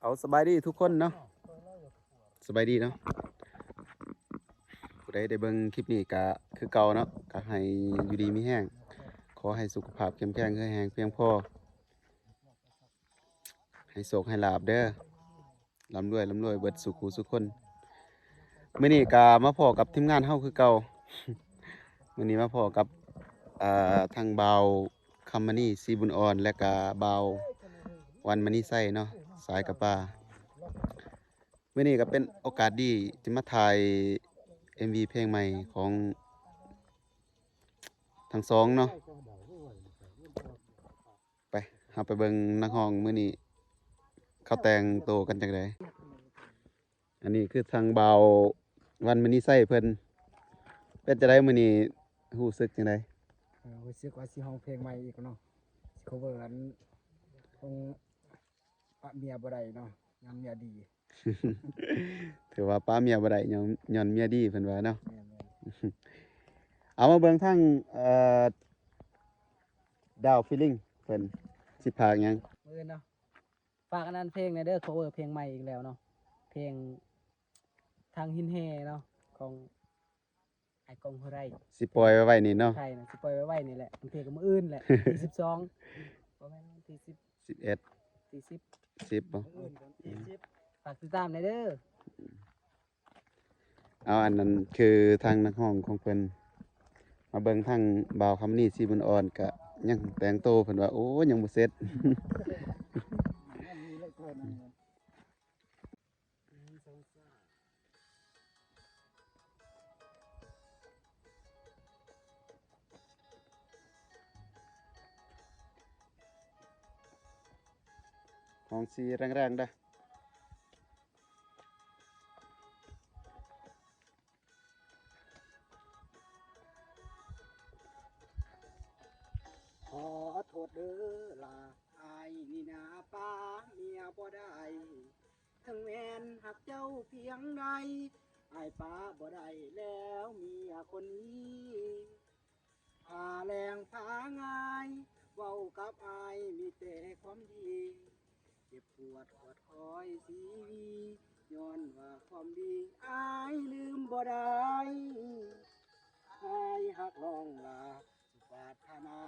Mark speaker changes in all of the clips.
Speaker 1: เอาสบายดีทุกคนเนาะสบายดีเนาะผู้ใดได้เบิ่งคลิปนี้ก็คือเก่าเนาะก็ให้อยู่ดีมีแห้งขอให้สุขภาพเข้มแข็งแห้งเพียงพอให้โชคให้ลาภเด้อร่ำรวยเบิดสุขหูสุขคนมื้อนี้ก็มาพอกับทีมงานเฮาคือเก่า มื้อนี้มาพอกับทางเบาคัมมานี่ซีบุญอ่อนและก็เบาวันมณีไส้เนาะสายกับป้ามื้อนี้ก็เป็นโอกาสดีที่มาถ่าย MV เพลงใหม่ของทั้งสองเนาะไปเราไปเบิ่งนักร้องมื้อนี้เขาแต่งโตวกันจังไดอันนี้คือทางเบาวันมณีไส้เพิ่นเป็นจังไดมื้อนี้รู้สึกจังได
Speaker 2: รู้สึกว่าสิห้องเพลงใหม่อีกเนาะสิ cover อันของปะเมียบ่ได้เนาะยังเมียดี
Speaker 1: ถือว่าป้าเมียบ่ได้ย้อนเมียดีเพิ่นว่าเนาะ
Speaker 2: แม่น
Speaker 1: เอามาเบิ่งทางดาวฟีลิ่งเพิ่นสิพากหยัง
Speaker 2: ๆมื้อเนาะฝากอันนั้นเพลงในเด้อ cover เพลงใหม่อีกแล้วเนาะเพลงทางหินแฮเนาะของไอ้กองเฮาไร
Speaker 1: สิปล่อยไว้นี่เนาะ
Speaker 2: ไทยน่ะสิปล่อยไว้นี่แหละมันเพลงกับมื้ออื่นแหละ ที่12บ่แม่นวันที่10
Speaker 1: 11
Speaker 2: ที่10
Speaker 1: 10บ่
Speaker 2: มื้ออื่นวันที่10ฝากติดตามในเด้อ
Speaker 1: เอาอันนั้นคือทางนักร้องของเพิ่นมาเบิ่งทางบ่าวคำนี้สีบุญอ่อนก็ยังแต่งโตวเพิ่นว่าโอ้ยังบ่เสร็จ
Speaker 2: อันนี้เลยก่อนนะ
Speaker 1: ของสีแรงๆเด้อ
Speaker 2: ขอโทษเด้อล่ะอายนี่นาป้าเมียบ่ได้ทั้งแม่นหักเจ้าเพียงใดอายป้าบ่ได้แล้วเมียคนนี้พาแรงพาง่ายเว้ากับอายมีแต่ความดีเจ็บปวดปวดคอยสีวีย้อนว่าความดีอายลืมบ่ได้อายหักน้องลาสุปรารถนา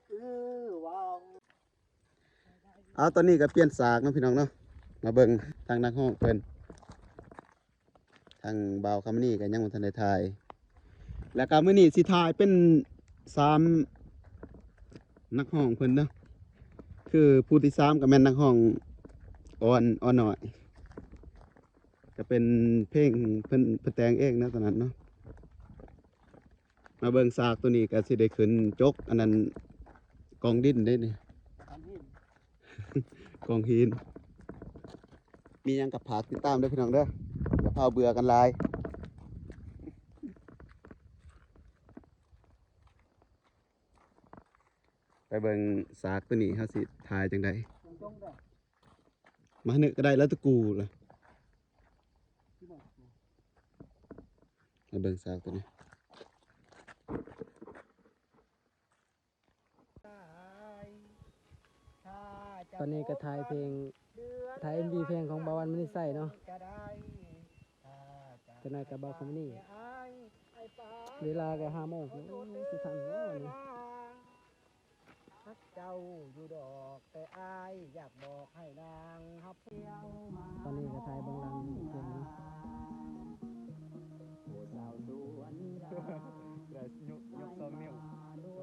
Speaker 2: คือว้าว
Speaker 1: เอาตอนนี้ก็เปลี่ยนสากเนาะพี่น้องเนาะมาเบิ่งทางนักร้องเพิ่นทางบ่าวคำนี้ก็ยังบ่ทันได้ถ่ายแล้วก็มื้อนี้สิถ่ายเป็น3นักร้องเพิ่นเนาะคือผู้ที่3ก็แม่นนักร้องอ่อนน้อยก็เป็นเพลงเพิ่นแต่งเองนะตอนนั้นเนาะมาเบิ่งสากตัวนี้ก็สิได้ขึ้นจกอันนั้นกองดินได้นี่ กองหินมีหยังกับผากติดตามด้วยพี่น้องเด้ออย่าพาเบื่อกันหลายไปเบิ่งสากตัวนี้เฮาสิถ่ายจังไดมาเนึกก็ได้แล้วตะกูล่ะมาเบิ่งสากตัวนี้
Speaker 2: ตอนนี้ก็ถ่ายเพลงถ่าย MV เพลงของบาวันมณีไส้เนาะจะนายกับบาวคอมนี่เวลาก็5 โมงสิทันเนาะนี่ฮักเจ้าอยู่ดอกแต่อายอยากบอกให้นางฮับตอนนี้ก็ถ่ายเบางหลังเพลงนี้โอ้สาวสวนได้ยก2 นิ้ว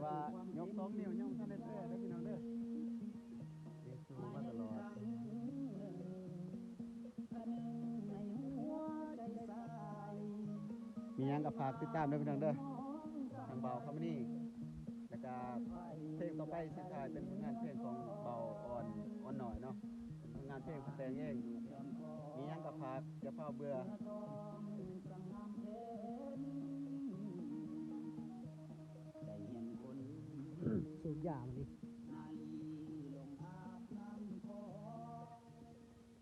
Speaker 2: ว่ายก2 นิ้วยังทันได้แท้เด้อพี่น้องเด้อสู้มาตลอด
Speaker 1: มีหยังกับผากติดตามด้วยพี่น้องเด้อทางเบาคำนี้แล้วก็เพลงต่อไปสิถ่ายเป็นผลงานเพลงของเบาอ่อนหน่อยเนาะเป็นผลงานเพลงเพิ่นแต่งเองมีหยังกับผากอย่าพาเบื่อ
Speaker 2: สูบยามันดิ